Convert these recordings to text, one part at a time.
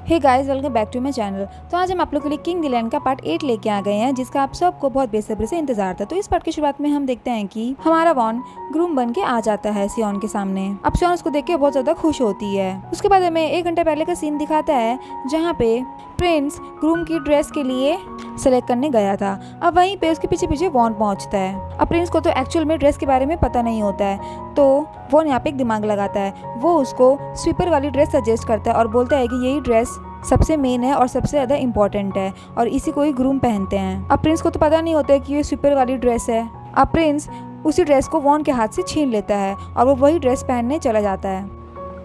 Hey guys, welcome back to my channel. तो आज हम आप लोग के लिए किंग डिलैन का पार्ट 8 लेके आ गए हैं, जिसका आप सबको बहुत बेसब्री से इंतजार था। तो इस पार्ट की शुरुआत में हम देखते हैं कि हमारा वॉन ग्रूम बन के आ जाता है सियोन के सामने। अब सियोन उसको देख के बहुत ज्यादा खुश होती है। उसके बाद हमें 1 घंटे पहले का सीन दिखाता है, जहाँ पे प्रिंस ग्रूम की ड्रेस के लिए सेलेक्ट करने गया था। अब वहीं पे उसके पीछे पीछे वॉन पहुंचता है। अब प्रिंस को तो एक्चुअल में ड्रेस के बारे में पता नहीं होता है, तो वॉन यहाँ पे एक दिमाग लगाता है। वो उसको स्वीपर वाली ड्रेस सजेस्ट करता है और बोलता है कि यही ड्रेस सबसे मेन है और सबसे ज़्यादा इम्पोर्टेंट है और इसी को ही ग्रूम पहनते हैं। अब प्रिंस को तो पता नहीं होता है कि ये स्वीपर वाली ड्रेस है। अब प्रिंस उसी ड्रेस को वॉन के हाथ से छीन लेता है और वो वही ड्रेस पहनने चला जाता है।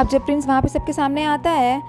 अब जब प्रिंस वहाँ पे सबके सामने आता है,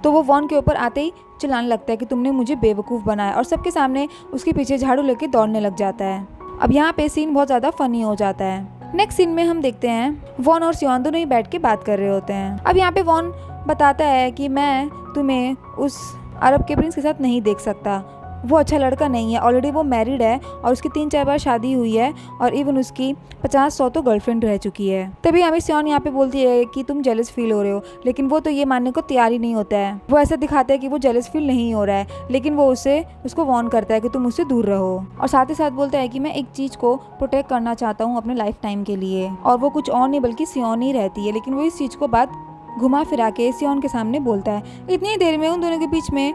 तो वो वॉन के ऊपर आते ही चिल्लाने लगता है कि तुमने मुझे बेवकूफ़ बनाया, और सबके सामने उसके पीछे झाड़ू लेके दौड़ने लग जाता है। अब यहाँ पे सीन बहुत ज़्यादा फनी हो जाता है। नेक्स्ट सीन में हम देखते हैं वॉन और सियोन दोनों ही बैठ के बात कर रहे होते हैं। अब यहाँ पे वॉन बताता है कि मैं तुम्हें उस अरब के प्रिंस के साथ नहीं देख सकता, वो अच्छा लड़का नहीं है। ऑलरेडी वो मैरिड है और उसकी 3-4 बार शादी हुई है और इवन उसकी 50-100 तो गर्लफ्रेंड रह चुकी है। तभी हमें सियोन यहाँ पे बोलती है कि तुम जेलस फील हो रहे हो, लेकिन वो तो ये मानने को तैयार ही नहीं होता है। वो ऐसा दिखाता है कि वो जेलस फील नहीं हो रहा है, लेकिन वो उसको वार्न करता है कि तुम उससे दूर रहो, और साथ ही साथ बोलता है कि मैं एक चीज़ को प्रोटेक्ट करना चाहता हूँ अपने लाइफ टाइम के लिए, और वो कुछ और नहीं बल्कि सियोन ही रहती है। लेकिन वो इस चीज़ को बात घुमा फिरा के सियोन के सामने बोलता है। इतनी देर में उन दोनों के बीच में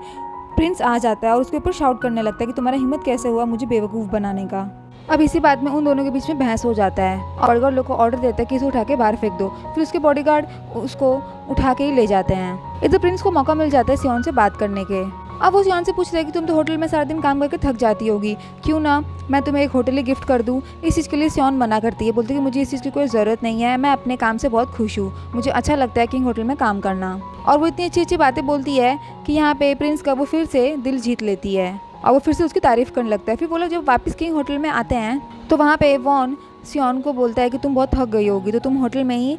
प्रिंस आ जाता है और उसके ऊपर शाउट करने लगता है कि तुम्हारा हिम्मत कैसे हुआ मुझे बेवकूफ़ बनाने का। अब इसी बात में उन दोनों के बीच में बहस हो जाता है और बॉडीगार्ड लोग को ऑर्डर देता है कि इसे उठा के बाहर फेंक दो। फिर उसके बॉडीगार्ड उसको उठा के ही ले जाते हैं। इधर प्रिंस को मौका मिल जाता है सियोन से बात करने के। अब वो सियोन से पूछता है कि तुम तो होटल में सारा दिन काम करके थक जाती होगी, क्यों ना मैं तुम्हें एक होटल ही गिफ्ट कर दूं। इस चीज़ के लिए सियोन मना करती है, बोलती है कि मुझे इस चीज़ की कोई ज़रूरत नहीं है, मैं अपने काम से बहुत खुश हूँ, मुझे अच्छा लगता है किंग होटल में काम करना। और वो इतनी अच्छी अच्छी बातें बोलती है कि यहाँ पे प्रिंस का वो फिर से दिल जीत लेती है और वो फिर से उसकी तारीफ़ करने लगता है। फिर वो लोग जब वापस किंग होटल में आते हैं, तो वहाँ पे वॉन सियोन को बोलता है कि तुम बहुत थक गई होगी, तो तुम होटल में ही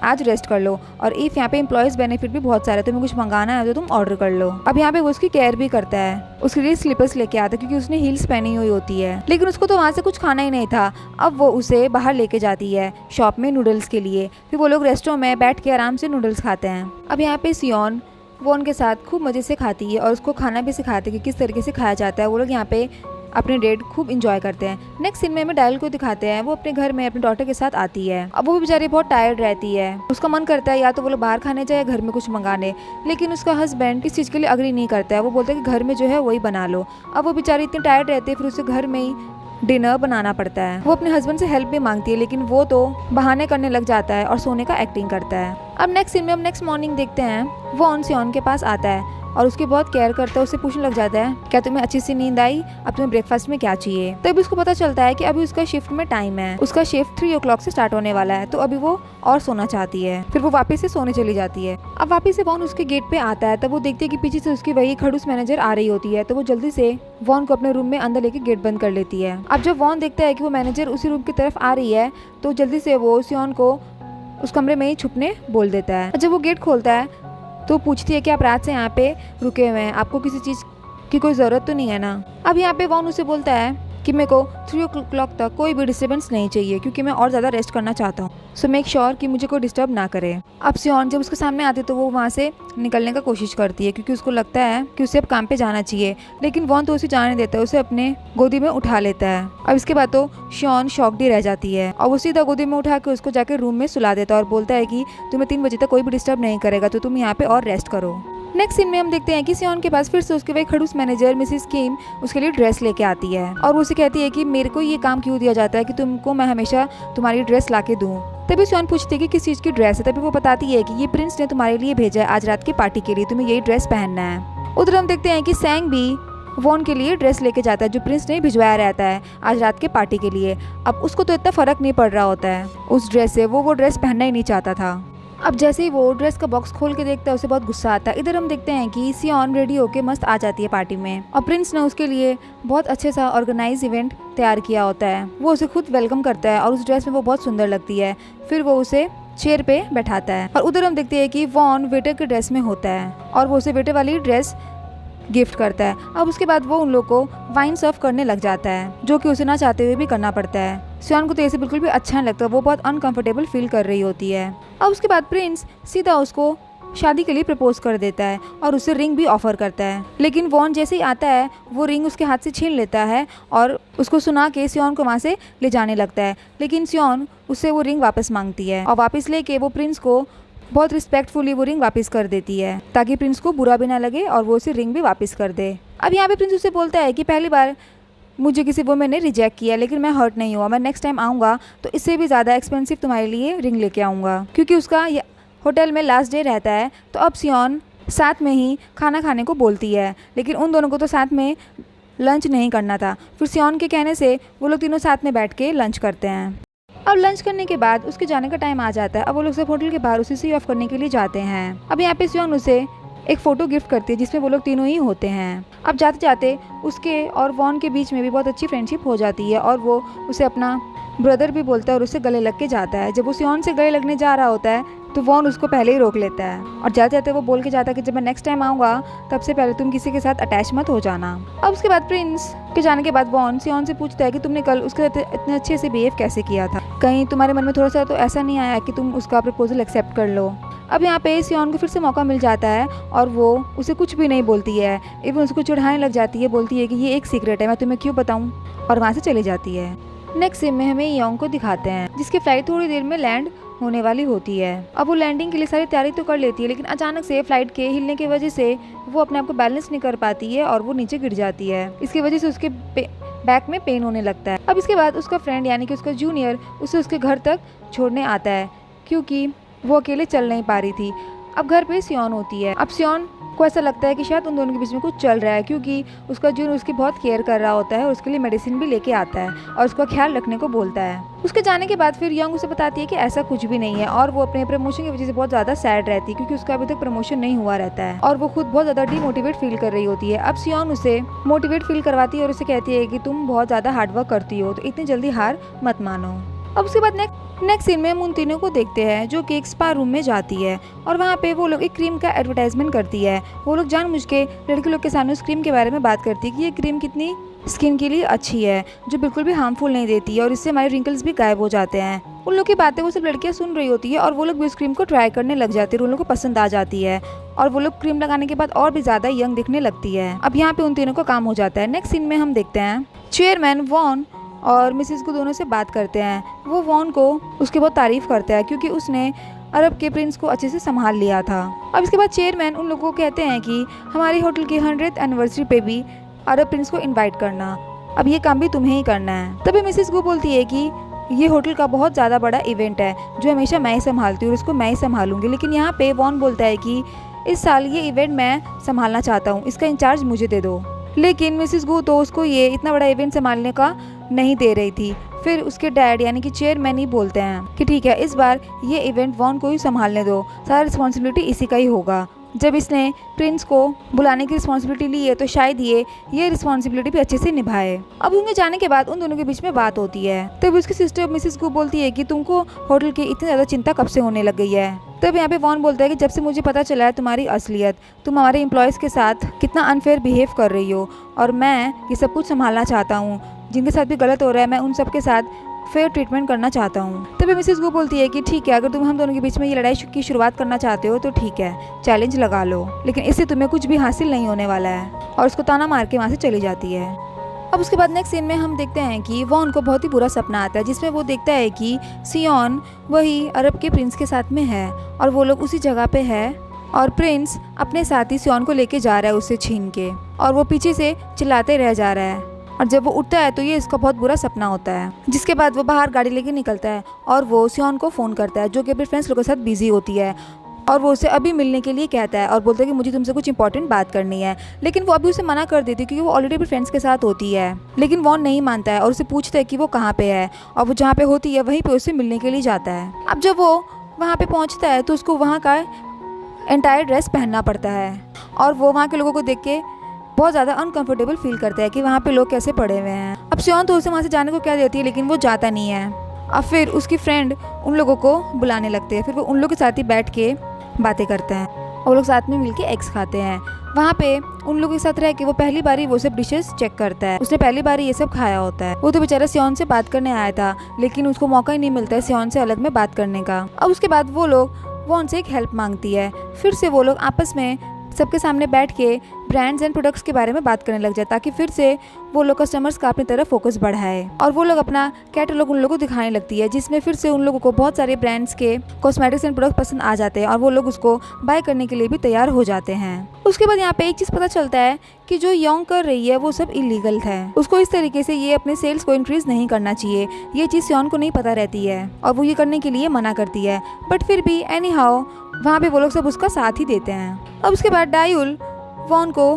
आज रेस्ट कर लो, और इफ़ यहाँ पे एम्प्लॉयज़ बेनिफिट भी बहुत सारे, तुम्हें कुछ मंगाना है तो तुम ऑर्डर कर लो। अब यहाँ पे वो उसकी केयर भी करता है, उसके लिए स्लीपर्स लेके आता है क्योंकि उसने हील्स पहनी हुई होती है। लेकिन उसको तो वहाँ से कुछ खाना ही नहीं था। अब वो उसे बाहर लेके जाती है शॉप में नूडल्स के लिए। फिर वो लोग रेस्टोरेंट में बैठ के आराम से नूडल्स खाते हैं। अब यहाँ पे सियोन वॉन के साथ खूब मज़े से खाती है और उसको खाना भी सिखाती है कि किस तरीके से खाया जाता है। वो लोग यहाँ पे अपने डेट खूब इंजॉय करते हैं। नेक्स्ट सीन में हमें डायल को दिखाते हैं, वो अपने घर में अपने डॉटर के साथ आती है। अब वो बेचारी बहुत टायर्ड रहती है, उसका मन करता है या तो वो लोग बाहर खाने जाए या घर में कुछ मंगाने, लेकिन उसका हस्बैंड इस चीज़ के लिए अग्री नहीं करता है। वो बोलता है कि घर में जो है वही बना लो। अब वो बेचारी इतनी टायर्ड रहती है, फिर उसे घर में ही डिनर बनाना पड़ता है। वो अपने हस्बैंड से हेल्प भी मांगती है, लेकिन वो तो बहाने करने लग जाता है और सोने का एक्टिंग करता है। अब नेक्स्ट सीन में हम नेक्स्ट मॉर्निंग देखते हैं, वो सियोन के पास आता है और उसकी बहुत केयर करता है। उससे पूछने लग जाता है क्या तुम्हें अच्छी सी नींद आई, अब तुम्हें ब्रेकफास्ट में क्या चाहिए। तभी उसको पता चलता है कि अभी उसका शिफ्ट में टाइम है, उसका शिफ्ट 3 o'clock से स्टार्ट होने वाला है, तो अभी वो और सोना चाहती है। फिर वो वापस से सोने चली जाती है। अब वापस से वॉन उसके गेट पे आता है, तब वो देखती है कि पीछे से उसकी वही खड़ूस मैनेजर आ रही होती है, तो वो जल्दी से वॉन को अपने रूम में अंदर लेके गेट बंद कर लेती है। अब जब वॉन देखता है कि वो मैनेजर उसी रूम की तरफ आ रही है, तो जल्दी से वो सियोन को उस कमरे में ही छुपने बोल देता है। जब वो गेट खोलता है तो पूछती है कि आप रात से यहाँ पे रुके हुए हैं, आपको किसी चीज़ की कोई ज़रूरत तो नहीं है ना। अब यहाँ पे वॉन उसे बोलता है कि मेरे को 3 o'clock तक कोई भी डिस्टर्बेंस नहीं चाहिए, क्योंकि मैं और ज़्यादा रेस्ट करना चाहता हूँ, सो मेक श्योर कि मुझे कोई डिस्टर्ब ना करे। अब सियोन जब उसके सामने आती है तो वो वहाँ से निकलने का कोशिश करती है, क्योंकि उसको लगता है कि उसे अब काम पे जाना चाहिए, लेकिन वॉन तो उसे जाने देता है, उसे अपने गोदी में उठा लेता है। अब इसके बाद तो सियोन शॉक्ड ही रह जाती है और वो सीधा गोदी में उठा के उसको जाकर रूम में सुला देता है और बोलता है कि तुम्हें 3 बजे तक कोई भी डिस्टर्ब नहीं करेगा, तो तुम यहाँ पे और रेस्ट करो। नेक्स्ट सीन में हम देखते हैं कि सियोन के पास फिर से उसके वही खड़ूस मैनेजर मिसेस किम उसके लिए ड्रेस लेके आती है और वो उसे कहती है कि मेरे को ये काम क्यों दिया जाता है कि तुमको मैं हमेशा तुम्हारी ड्रेस लाके दूं। तभी सियोन पूछती है कि किस चीज़ की ड्रेस है। तभी वो बताती है कि ये प्रिंस ने तुम्हारे लिए भेजा है आज रात की पार्टी के लिए, तुम्हें यही ड्रेस पहनना है। उधर हम देखते हैं कि सैंग भी वॉन के लिए ड्रेस लेके जाता है जो प्रिंस ने भिजवाया रहता है आज रात के पार्टी के लिए। अब उसको तो इतना फ़र्क नहीं पड़ रहा होता है उस ड्रेस से, वो ड्रेस पहनना ही नहीं चाहता था। अब जैसे ही वो ड्रेस का बॉक्स खोल के देखता है उसे बहुत गुस्सा आता है। इधर हम देखते हैं कि सियोन रेडी होके मस्त आ जाती है पार्टी में और प्रिंस ने उसके लिए बहुत अच्छे सा ऑर्गेनाइज इवेंट तैयार किया होता है। वो उसे खुद वेलकम करता है और उस ड्रेस में वो बहुत सुंदर लगती है। फिर वो उसे चेयर पे बैठाता है और उधर हम देखते हैं कि वॉन वेटर के ड्रेस में होता है और वो उसे वेटर वाली ड्रेस गिफ्ट करता है। अब उसके बाद वो उन लोग को वाइन सर्व करने लग जाता है, जो कि उसे ना चाहते हुए भी करना पड़ता है। सियोन को तो ऐसे बिल्कुल भी अच्छा नहीं लगता, वो बहुत अनकंफर्टेबल फील कर रही होती है। अब उसके बाद प्रिंस सीधा उसको शादी के लिए प्रपोज कर देता है और उसे रिंग भी ऑफर करता है। लेकिन वॉन जैसे ही आता है वो रिंग उसके हाथ से छीन लेता है और उसको सुना के सियोन को वहाँ से ले जाने लगता है। लेकिन सियोन उससे वो रिंग वापस मांगती है और वापस लेके वो प्रिंस को बहुत रिस्पेक्टफुली वो रिंग वापस कर देती है ताकि प्रिंस को बुरा भी ना लगे और वो उसे रिंग भी वापस कर दे। अब यहाँ पे प्रिंस उसे बोलता है कि पहली बार मुझे किसी वुमेन ने रिजेक्ट किया लेकिन मैं हर्ट नहीं हुआ, मैं नेक्स्ट टाइम आऊँगा तो इससे भी ज़्यादा एक्सपेंसिव तुम्हारे लिए रिंग लेके आऊँगा। क्योंकि उसका होटल में लास्ट डे रहता है तो अब सियोन साथ में ही खाना खाने को बोलती है, लेकिन उन दोनों को तो साथ में लंच नहीं करना था। फिर सियोन के कहने से वो लोग तीनों साथ में बैठ के लंच करते हैं। अब लंच करने के बाद उसके जाने का टाइम आ जाता है। अब वो लोग सब होटल के बाहर उसे सी ऑफ करने के लिए जाते हैं। अब यहाँ पे सियोन उसे एक फ़ोटो गिफ्ट करती है जिसमें वो लोग तीनों ही होते हैं। अब जाते जाते उसके और वॉन के बीच में भी बहुत अच्छी फ्रेंडशिप हो जाती है और वो उसे अपना ब्रदर भी बोलता है और उससे गले लग के जाता है। जब वो सियोन से गले लगने जा रहा होता है तो वॉन उसको पहले ही रोक लेता है और जाते जाते वो बोल के जाता है कि जब मैं नेक्स्ट टाइम आऊँगा तब से पहले तुम किसी के साथ अटैच मत हो जाना। अब उसके बाद प्रिंस के जाने के बाद वॉन सियोन से पूछता है कि तुमने कल उसके साथ इतने अच्छे से बिहेव कैसे किया था, कहीं तुम्हारे मन में थोड़ा सा तो ऐसा नहीं आया कि तुम उसका प्रपोजल एक्सेप्ट कर लो। अब यहाँ पे सियोन को फिर से मौका मिल जाता है और वो उसे कुछ भी नहीं बोलती है, इवन उसको चिढ़ाने लग जाती है, बोलती है कि ये एक सीक्रेट है, मैं तुम्हें क्यों बताऊँ, और वहाँ से चली जाती है। नेक्स्ट सीन में हमें योंग को दिखाते हैं जिसकी फ्लाइट थोड़ी देर में लैंड होने वाली होती है। अब वो लैंडिंग के लिए सारी तैयारी तो कर लेती है लेकिन अचानक से फ्लाइट के हिलने की वजह से वो अपने आप को बैलेंस नहीं कर पाती है और वो नीचे गिर जाती है। इसकी वजह से उसके बैक में पेन होने लगता है। अब इसके बाद उसका फ्रेंड यानी कि उसका जूनियर उसे उसके घर तक छोड़ने आता है क्योंकि वो अकेले चल नहीं पा रही थी। अब घर पे सियोन होती है। अब सियोन को ऐसा लगता है कि शायद उन दोनों के बीच में कुछ चल रहा है क्योंकि उसका जून उसकी बहुत केयर कर रहा होता है और उसके लिए मेडिसिन भी लेके आता है और उसका ख्याल रखने को बोलता है। उसके जाने के बाद फिर यंग उसे बताती है कि ऐसा कुछ भी नहीं है और वो अपने प्रमोशन की वजह से बहुत ज़्यादा सैड रहती है क्योंकि उसका अभी तक प्रमोशन नहीं हुआ रहता है और वो खुद बहुत ज़्यादा डिमोटिवेट फील कर रही होती है। अब सियोन उसे मोटिवेट फील करवाती है और उसे कहती है कि तुम बहुत ज़्यादा हार्डवर्क करती हो तो इतनी जल्दी हार मत मानो। अब उसके बाद नेक्स्ट सीन में हम उन तीनों को देखते हैं जो कि एक स्पा रूम में जाती है और वहाँ पे वो लोग एक क्रीम का एडवर्टाइजमेंट करती है। वो लोग जानबूझ के लड़के लोग के सामने उस क्रीम के बारे में बात करती है कि ये क्रीम कितनी स्किन के लिए अच्छी है, जो बिल्कुल भी हार्मफुल नहीं देती है और इससे हमारे रिंकल्स भी गायब हो जाते हैं। उन लोग की बातें वो सब लड़कियाँ सुन रही होती है और वो लोग भी उस क्रीम को ट्राई करने लग जाती है, उन लोग को पसंद आ जाती है और वो लोग क्रीम लगाने के बाद और भी ज़्यादा यंग दिखने लगती है। अब यहाँ पे उन तीनों का काम हो जाता है। नेक्स्ट सीन में हम देखते हैं चेयरमैन वॉन और मिसेस को दोनों से बात करते हैं। वो वॉन को उसकी बहुत तारीफ करता है क्योंकि उसने अरब के प्रिंस को अच्छे से संभाल लिया था। अब इसके बाद चेयरमैन उन लोगों को कहते हैं कि हमारी होटल की 100th एनिवर्सरी पे भी अरब प्रिंस को इनवाइट करना, अब ये काम भी तुम्हें ही करना है। तभी मिसेस गो बोलती है कि ये होटल का बहुत ज़्यादा बड़ा इवेंट है जो हमेशा मैं ही संभालती हूँ और उसको मैं ही संभालूंगी, लेकिन यहाँ पे वॉन बोलता है कि इस साल ये इवेंट मैं संभालना चाहता हूँ, इसका इंचार्ज मुझे दे दो। लेकिन मिसेस गो तो उसको ये इतना बड़ा इवेंट संभालने का नहीं दे रही थी। फिर उसके डैड यानी कि चेयरमैन ही बोलते हैं कि ठीक है, इस बार ये इवेंट वॉन को ही संभालने दो, सारा रिस्पॉन्सिबिलिटी इसी का ही होगा। जब इसने प्रिंस को बुलाने की रिस्पॉन्सिबिलिटी ली है तो शायद ये रिस्पॉन्सिबिलिटी भी अच्छे से निभाए। अब उनके जाने के बाद उन दोनों के बीच में बात होती है। तब उसकी सिस्टर मिसेस को बोलती है कि तुमको होटल की इतनी ज़्यादा चिंता कब से होने लग गई है। तब यहाँ पे वॉन बोलता है कि जब से मुझे पता चला है तुम्हारी असलियत, तुम हमारे एम्प्लॉयज़ के साथ कितना अनफेयर बिहेव कर रही हो और मैं ये सब कुछ संभालना चाहता हूँ, जिनके साथ भी गलत हो रहा है मैं उन सब के साथ फेयर ट्रीटमेंट करना चाहता हूँ। तभी मिसेस गो बोलती है कि ठीक है, अगर तुम हम दोनों के बीच में ये लड़ाई की शुरुआत करना चाहते हो तो ठीक है, चैलेंज लगा लो, लेकिन इससे तुम्हें कुछ भी हासिल नहीं होने वाला है, और उसको ताना मार के वहाँ से चली जाती है। अब उसके बाद नेक्स्ट सीन में हम देखते हैं कि वॉन को बहुत ही बुरा सपना आता है जिसमें वो देखता है कि सियोन वही अरब के प्रिंस के साथ में है और वो लोग उसी जगह पे है और प्रिंस अपने साथ ही सियोन को लेके जा रहा है उससे छीन के, और वो पीछे से चिल्लाते रह जा रहा है। और जब वो उठता है तो ये इसका बहुत बुरा सपना होता है। जिसके बाद वो बाहर गाड़ी लेके निकलता है और वो सियोन को फ़ोन करता है जो कि अपने फ्रेंड्स लोगों के साथ बिजी होती है, और वो उसे अभी मिलने के लिए कहता है और बोलता है कि मुझे तुमसे कुछ इंपॉर्टेंट बात करनी है। लेकिन वो अभी उसे मना कर देती है क्योंकि वो ऑलरेडी अपने फ्रेंड्स के साथ होती है। लेकिन वो नहीं मानता है और उसे पूछता है कि वो कहाँ पे है, और वो जहाँ पे होती है वहीं पे उसे मिलने के लिए जाता है। अब जब वो वहाँ पे पहुँचता है तो उसको वहाँ का एंटायर ड्रेस पहनना पड़ता है और वो वहाँ के लोगों को देख के बहुत ज़्यादा अनकंफर्टेबल फील करता है कि वहाँ पे लोग कैसे पड़े हुए हैं। अब सियोन तो उसे वहाँ से जाने को कह देती है लेकिन वो जाता नहीं है। अब फिर उसकी फ्रेंड उन लोगों को बुलाने लगते हैं, फिर वो उन लोगों के साथ ही बैठ के बातें करते हैं और वो लोग साथ में मिलके एग्स खाते हैं। वहाँ पे उन लोगों के साथ रह के वो पहली बारी वो सब डिशेस चेक करता है, उसने पहली बारी ये सब खाया होता है। वो तो बेचारा सियोन से बात करने आया था लेकिन उसको मौका ही नहीं मिलता है सियोन से अलग में बात करने का। अब उसके बाद वो लोग वॉन से एक हेल्प मांगती है। फिर से वो लोग आपस में सबके सामने बैठ के ब्रांड्स एंड प्रोडक्ट्स के बारे में बात करने लग जाए, ताकि फिर से वो लोग कस्टमर्स का अपनी तरफ फोकस बढ़ाए। और वो लोग अपना कैटलॉग उन लोगों को दिखाने लगती है, जिसमें फिर से उन लोगों को बहुत सारे ब्रांड्स के कॉस्मेटिक्स एंड प्रोडक्ट पसंद आ जाते हैं और वो लोग उसको बाय करने के लिए भी तैयार हो जाते हैं। उसके बाद यहाँ पे एक चीज़ पता चलता है कि जो योंग कर रही है वो सब इलीगल है। उसको इस तरीके से ये अपने सेल्स को इंक्रीज नहीं करना चाहिए, ये चीज़ सियोन को नहीं पता रहती है और वो ये करने के लिए मना करती है। बट फिर भी एनी हाउ वहाँ पे वो लोग सब उसका साथ ही देते हैं। अब उसके बाद डायुल वॉन को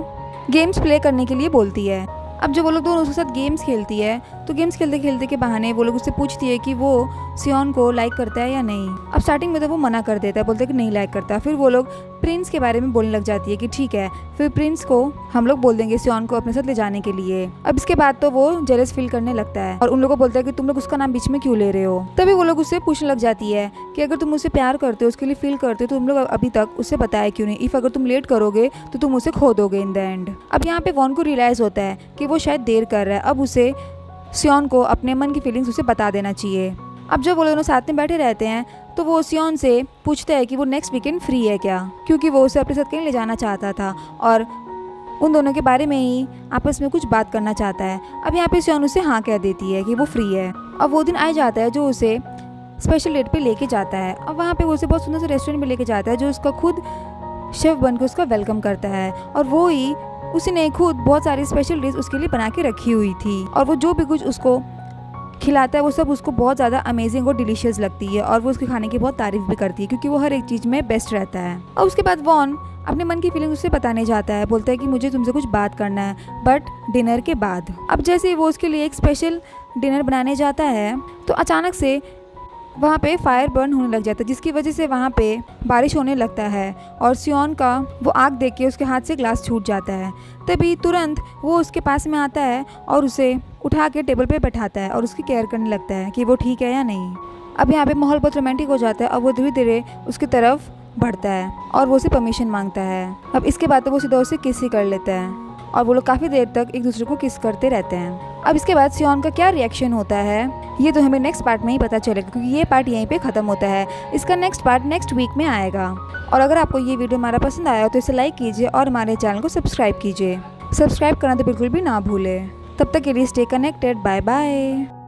गेम्स प्ले करने के लिए बोलती है। अब जब वो लोग दोनों उसके साथ गेम्स खेलती है तो गेम्स खेलते खेलते के बहाने वो लोग उससे पूछती है कि वो सियोन को लाइक करता है या नहीं। अब स्टार्टिंग में तो वो मना कर देता है, बोलता है कि नहीं लाइक करता। फिर वो लोग प्रिंस के बारे में बोलने लग जाती है कि ठीक है, फिर प्रिंस को हम लोग बोल देंगे सियोन को अपने साथ ले जाने के लिए। अब इसके बाद तो वो जेलस फील करने लगता है और उन लोगों को बोलता है कि तुम लोग उसका नाम बीच में क्यों ले रहे हो। तभी वो लोग उससे पूछने लग जाती है कि अगर तुम उससे प्यार करते हो, उसके लिए फील करते हो, तो तुम लोग अभी तक उससे बताया क्यों नहीं। इफ अगर तुम लेट करोगे तो तुम उसे खो दोगे इन द एंड। अब यहाँ पे वॉन को रियलाइज होता है कि वो शायद देर कर रहा है। अब उसे सियोन को अपने मन की फीलिंग्स उसे बता देना चाहिए। अब जब वो दोनों साथ में बैठे रहते हैं तो वो सियोन से पूछता है कि वो नेक्स्ट वीकेंड फ्री है क्या, क्योंकि वो उसे अपने साथ कहीं ले जाना चाहता था और उन दोनों के बारे में ही आपस में कुछ बात करना चाहता है। अब यहाँ पे सियोन उसे हाँ कह देती है कि वो फ्री है। अब वो दिन आ जाता है जो उसे स्पेशल डेट पे लेके जाता है। अब वहाँ पे वो उसे बहुत सुंदर से रेस्टोरेंट में लेके जाता है, जो उसका खुद शेफ बन के उसका वेलकम करता है और वो ही उसने खुद बहुत सारी स्पेशल डिश उसके लिए बना के रखी हुई थी और वो जो भी कुछ उसको खिलाता है वो सब उसको बहुत ज़्यादा अमेजिंग और डिलीशियस लगती है और वो उसके खाने की बहुत तारीफ भी करती है, क्योंकि वो हर एक चीज़ में बेस्ट रहता है। और उसके बाद वॉन अपने मन की फीलिंग उससे बताने जाता है, बोलता है कि मुझे तुमसे कुछ बात करना है, बट डिनर के बाद। अब जैसे ही वो उसके लिए एक स्पेशल डिनर बनाने जाता है तो अचानक से वहाँ पे फायर बर्न होने लग जाता है, जिसकी वजह से वहाँ पे बारिश होने लगता है और सियोन का वो आग देख के उसके हाथ से ग्लास छूट जाता है। तभी तुरंत वो उसके पास में आता है और उसे उठा के टेबल पे बैठाता है और उसकी केयर करने लगता है कि वो ठीक है या नहीं। अब यहाँ पे माहौल बहुत रोमांटिक हो जाता है और वो धीरे धीरे उसकी तरफ बढ़ता है और वो उसे परमिशन मांगता है। अब इसके बाद तो वो सीधा उसे किस ही कर लेता है और वो लोग काफ़ी देर तक एक दूसरे को किस करते रहते हैं। अब इसके बाद सियोन का क्या रिएक्शन होता है ये तो हमें नेक्स्ट पार्ट में ही पता चलेगा, क्योंकि ये पार्ट यहीं पे ख़त्म होता है। इसका नेक्स्ट पार्ट नेक्स्ट वीक में आएगा। और अगर आपको ये वीडियो हमारा पसंद आया हो तो इसे लाइक कीजिए और हमारे चैनल को सब्सक्राइब कीजिए। सब्सक्राइब करना तो बिल्कुल भी ना भूलें। तब तक के लिए स्टे कनेक्टेड। Bye bye.